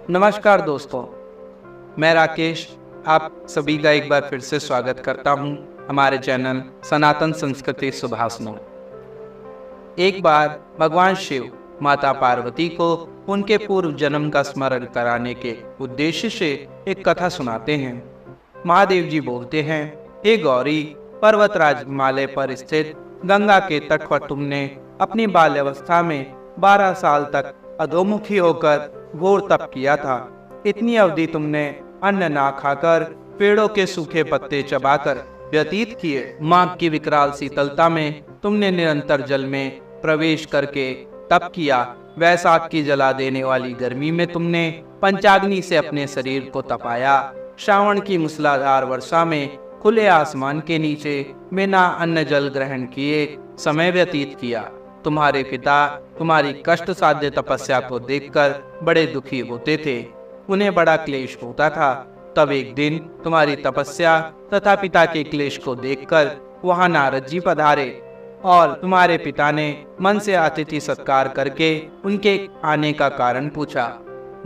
नमस्कार दोस्तों, मैं राकेश आप सभी का एक बार फिर से स्वागत करता हूं हमारे चैनल सनातन संस्कृति सुभाषनों। एक बार भगवान शिव माता पार्वती को उनके पूर्व जन्म का स्मरण कराने के उद्देश्य से एक कथा सुनाते हैं। महादेव जी बोलते हैं, हे गौरी, पर्वतराज हिमालय पर स्थित गंगा के तट पर तुमने अपनी बाल्यावस्था में 12 साल तक अधोमुखी होकर घोर तप किया था। इतनी अवधि तुमने अन्न ना खाकर पेड़ों के सूखे पत्ते चबाकर व्यतीत किए। माघ की विकराल शीतलता में तुमने निरंतर जल में प्रवेश करके तप किया। वैसाख की जला देने वाली गर्मी में तुमने पंचाग्नि से अपने शरीर को तपाया। श्रावण की मूसलाधार वर्षा में खुले आसमान के नीचे बिना अन्न जल ग्रहण किए समय व्यतीत किया। तुम्हारे पिता तुम्हारी कष्ट साध्य तपस्या को देखकर बड़े दुखी होते थे, उन्हें बड़ा क्लेश होता था। तब एक दिन तुम्हारी तपस्या तथा पिता के क्लेश को देखकर वहां नारद जी पधारे और तुम्हारे पिता ने मन से अतिथि सत्कार करके उनके आने का कारण पूछा।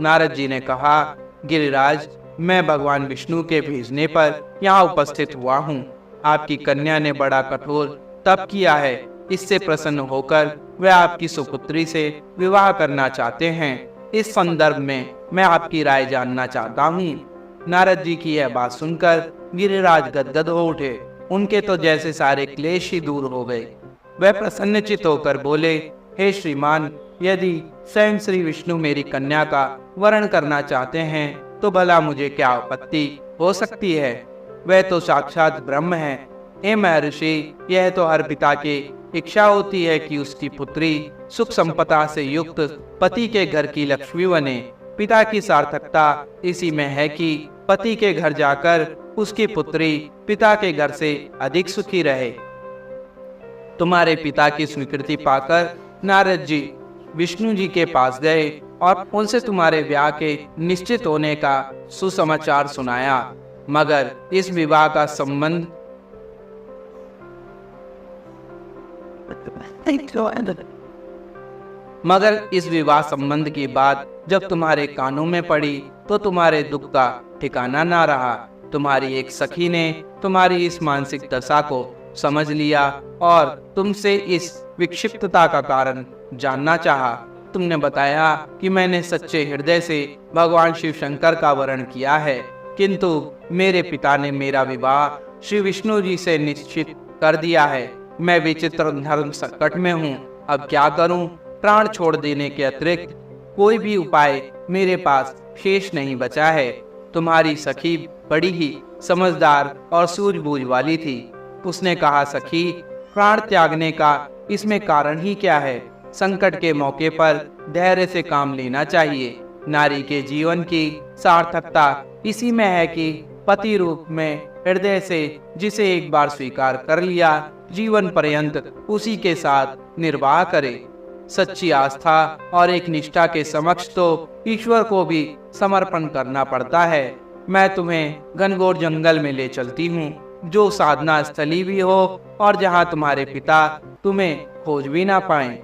नारद जी ने कहा, गिरिराज, मैं भगवान विष्णु के भेजने पर यहाँ उपस्थित हुआ हूँ। आपकी कन्या ने बड़ा कठोर तप किया है, इससे प्रसन्न होकर वे आपकी सुपुत्री से विवाह करना चाहते हैं। इस संदर्भ में मैं आपकी राय जानना चाहता हूँ। नारद जी की यह बात सुनकर गिरिराज गदगद हो उठे। उनके तो जैसे सारे क्लेश ही दूर हो गए। वह प्रसन्नचित होकर बोले, हे श्रीमान, यदि स्वयं श्री विष्णु मेरी कन्या का वरण करना चाहते हैं तो भला मुझे क्या आपत्ति हो सकती है। वह तो साक्षात ब्रह्म है। हे महर्षि, यह तो हर पिता की इच्छा होती है कि उसकी पुत्री सुख संपदा से युक्त पति के घर की लक्ष्मी बने। पिता की सार्थकता इसी में है कि पति के घर जाकर उसकी पुत्री पिता के घर से अधिक सुखी रहे। तुम्हारे पिता की स्वीकृति पाकर नारद जी विष्णु जी के पास गए और उनसे तुम्हारे ब्याह के निश्चित होने का सुसमाचार सुनाया। मगर इस विवाह संबंध की बात जब तुम्हारे कानों में पड़ी तो तुम्हारे दुख का ठिकाना ना रहा। तुम्हारी एक सखी ने तुम्हारी इस मानसिक दशा को समझ लिया और तुमसे इस विक्षिप्तता का कारण जानना चाहा। तुमने बताया कि मैंने सच्चे हृदय से भगवान शिव शंकर का वरण किया है, किंतु मेरे पिता ने मेरा विवाह श्री विष्णु जी से निश्चित कर दिया है। मैं विचित्र धर्म संकट में हूँ, अब क्या करूँ। प्राण छोड़ देने के अतिरिक्त कोई भी उपाय मेरे पास शेष नहीं बचा है। तुम्हारी सखी बड़ी ही समझदार और सूझबूझ वाली थी। उसने कहा, सखी, प्राण त्यागने का इसमें कारण ही क्या है। संकट के मौके पर धैर्य से काम लेना चाहिए। नारी के जीवन की सार्थकता इसी में है कि पति रूप में हृदय से जिसे एक बार स्वीकार कर लिया, जीवन पर्यंत उसी के साथ निर्वाह करे। सच्ची आस्था और एक निष्ठा के समक्ष तो ईश्वर को भी समर्पण करना पड़ता है। मैं तुम्हें घनघोर जंगल में ले चलती हूँ, जो साधना स्थली भी हो और जहाँ तुम्हारे पिता तुम्हें खोज भी ना पाए।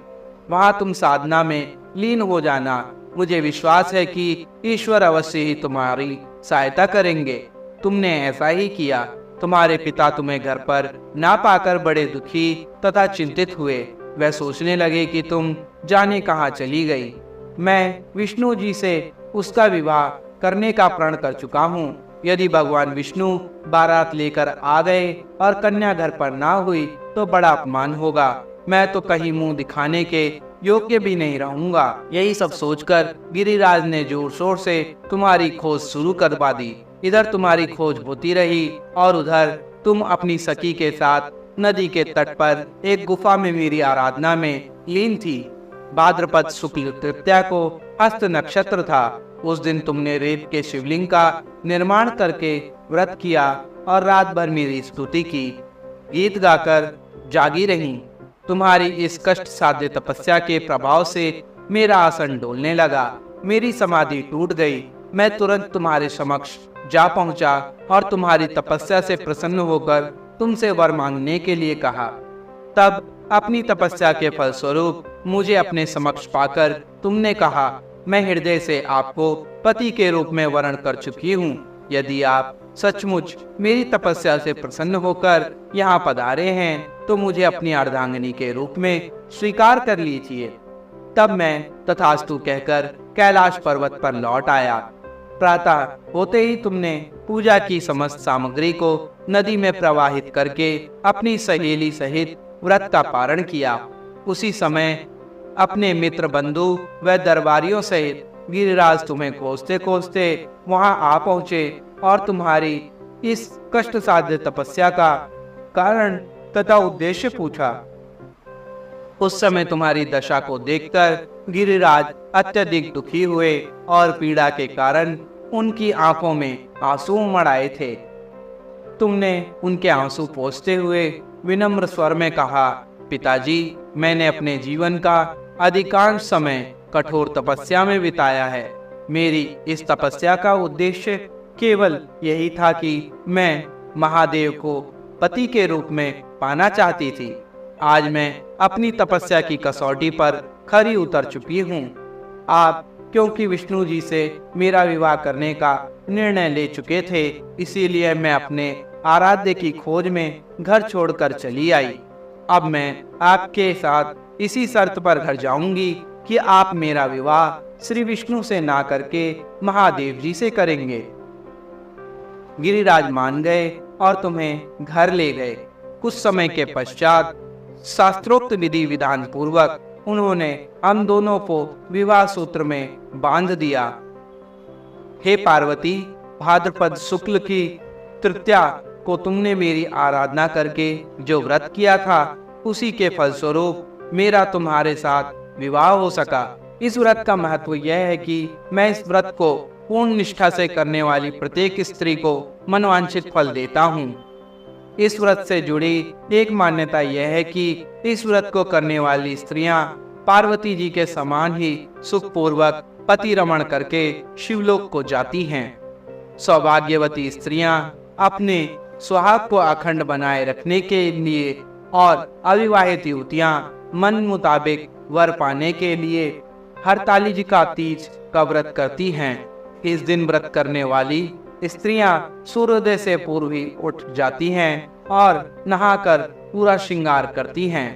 वहाँ तुम साधना में लीन हो जाना। मुझे विश्वास है कि ईश्वर अवश्य ही तुम्हारी सहायता करेंगे। तुमने ऐसा ही किया। तुम्हारे पिता तुम्हें घर पर ना पाकर बड़े दुखी तथा चिंतित हुए। वह सोचने लगे कि तुम जाने कहाँ चली गई। मैं विष्णु जी से उसका विवाह करने का प्रण कर चुका हूँ। यदि भगवान विष्णु बारात लेकर आ गए और कन्या घर पर ना हुई तो बड़ा अपमान होगा। मैं तो कहीं मुंह दिखाने के योग्य भी नहीं रहूंगा। यही सब सोचकर गिरिराज ने जोर शोर से तुम्हारी खोज शुरू करवा दी। इधर तुम्हारी खोज होती रही और उधर तुम अपनी सखी के साथ नदी के तट पर एक गुफा में मेरी आराधना में लीन थी। भाद्रपद शुक्ल तृतीया को हस्त नक्षत्र था। उस दिन तुमने रेत के शिवलिंग का निर्माण करके व्रत किया और रात भर मेरी स्तुति की, गीत गाकर जागी रही। तुम्हारी इस कष्ट साध्य तपस्या के प्रभाव से मेरा आसन डोलने लगा, मेरी समाधि टूट गई। मैं तुरंत तुम्हारे समक्ष जा पहुंचा और तुम्हारी तपस्या से प्रसन्न होकर तुमसे वर मांगने के लिए कहा। तब अपनी तपस्या के फलस्वरूप मुझे अपने समक्ष पाकर तुमने कहा, मैं हृदय से आपको पति के रूप में वर्ण कर चुकी हूँ। यदि आप सचमुच मेरी तपस्या से प्रसन्न होकर यहाँ पधारे हैं तो मुझे अपनी अर्धांगिनी के रूप में स्वीकार कर लीजिए। तब मैं तथास्तु कहकर कैलाश पर्वत पर लौट आया। प्रातः होते ही तुमने पूजा की समस्त सामग्री को नदी में प्रवाहित करके अपनी सहेली सहित व्रत का पारण किया। उसी समय अपने मित्र बंधु व दरबारियों सहित गिरिराज तुम्हें खोजते खोजते वहां आ पहुंचे और तुम्हारी इस कष्ट साध्य तपस्या का कारण तथा उद्देश्य पूछा। उस समय तुम्हारी दशा को देखकर गिरिराज अत्यधिक दुखी हुए और पीड़ा के कारण उनकी आंखों में आंसू उमड़ आए थे। तुमने उनके आंसू पोंछते हुए विनम्र स्वर में कहा, पिताजी, मैंने अपने जीवन का अधिकांश समय कठोर तपस्या में बिताया है। मेरी इस तपस्या का उद्देश्य केवल यही था कि मैं महादेव को पति के रूप में पाना चाहती थी। आज मैं अपनी तपस्या की कसौटी पर खरी उतर चुकी हूँ। आप क्योंकि विष्णु जी से मेरा विवाह करने का निर्णय ले चुके थे, इसीलिए मैं अपने आराध्य की खोज में घर छोड़कर चली आई। अब मैं आपके साथ इसी शर्त पर घर जाऊंगी कि आप मेरा विवाह श्री विष्णु से ना करके महादेव जी से करेंगे। गिरिराज मान गए और तुम्हें घर ले गए। कुछ समय के पश्चात शास्त्रोक्त विधि विधान पूर्वक उन्होंने हम दोनों को विवाह सूत्र में बांध दिया। हे पार्वती, भाद्रपद शुक्ल की तृतीया को तुमने मेरी आराधना करके जो व्रत किया था, उसी के फलस्वरूप मेरा तुम्हारे साथ विवाह हो सका। इस व्रत का महत्व यह है कि मैं इस व्रत को पूर्ण निष्ठा से करने वाली प्रत्येक स्त्री को मनवांछित फल देता हूँ। इस व्रत से जुड़ी एक मान्यता यह है कि इस व्रत को करने वाली स्त्रियां पार्वती जी के समान ही सुखपूर्वक पति रमण करके शिवलोक को जाती हैं। सौभाग्यवती स्त्रियां अपने सुहाग को अखंड बनाए रखने के लिए और अविवाहित युवतियां मन मुताबिक वर पाने के लिए हरताली जी का तीज का व्रत करती हैं। इस दिन व्रत करने वाली स्त्रियां सूर्योदय से पूर्व ही उठ जाती हैं और नहाकर पूरा श्रृंगार करती हैं।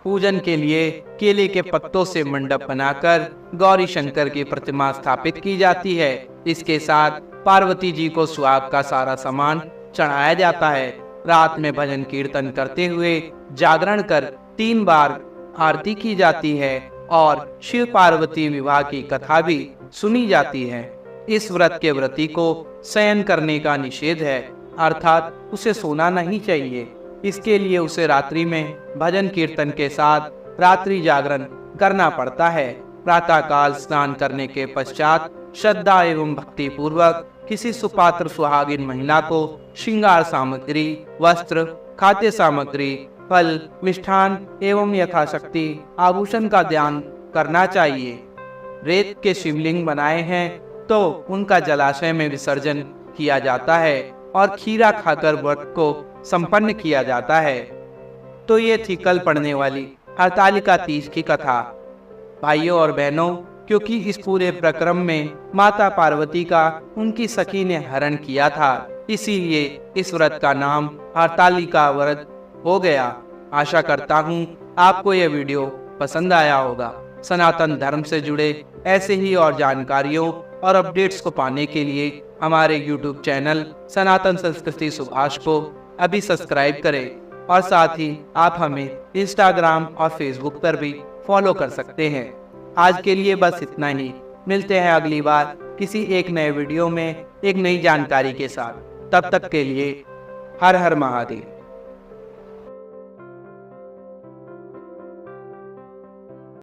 पूजन के लिए केले के पत्तों से मंडप बनाकर गौरी शंकर की प्रतिमा स्थापित की जाती है। इसके साथ पार्वती जी को सुहाग का सारा सामान चढ़ाया जाता है। रात में भजन कीर्तन करते हुए जागरण कर 3 बार आरती की जाती है और शिव पार्वती विवाह की कथा भी सुनी जाती है। इस व्रत के व्रती को शयन करने का निषेध है, अर्थात उसे सोना नहीं चाहिए। इसके लिए उसे रात्रि में भजन कीर्तन के साथ रात्रि जागरण करना पड़ता है। प्रातः काल स्नान करने के पश्चात श्रद्धा एवं भक्ति पूर्वक किसी सुपात्र सुहागिन महिला को श्रृंगार सामग्री, वस्त्र, खाद्य सामग्री, फल, मिष्ठान एवं यथाशक्ति आभूषण का दान करना चाहिए। रेत के शिवलिंग बनाए हैं तो उनका जलाशय में विसर्जन किया जाता है और खीरा खाकर व्रत को संपन्न किया जाता है। तो ये थी कल पढ़ने वाली हरतालिका तीज की कथा। भाइयों और बहनों, क्योंकि इस पूरे प्रक्रम में माता पार्वती का उनकी सखी ने हरण किया था, इसीलिए इस व्रत का नाम हरतालिका व्रत हो गया। आशा करता हूँ आपको यह वीडियो पसंद आया होगा। सनातन धर्म से जुड़े ऐसे ही और जानकारियों और अपडेट्स को पाने के लिए हमारे YouTube चैनल सनातन संस्कृति सुभाष को अभी सब्सक्राइब करें और साथ ही आप हमें Instagram और Facebook पर भी फॉलो कर सकते हैं। आज के लिए बस इतना ही। मिलते हैं अगली बार किसी एक नए वीडियो में एक नई जानकारी के साथ। तब तक के लिए हर हर महादेव।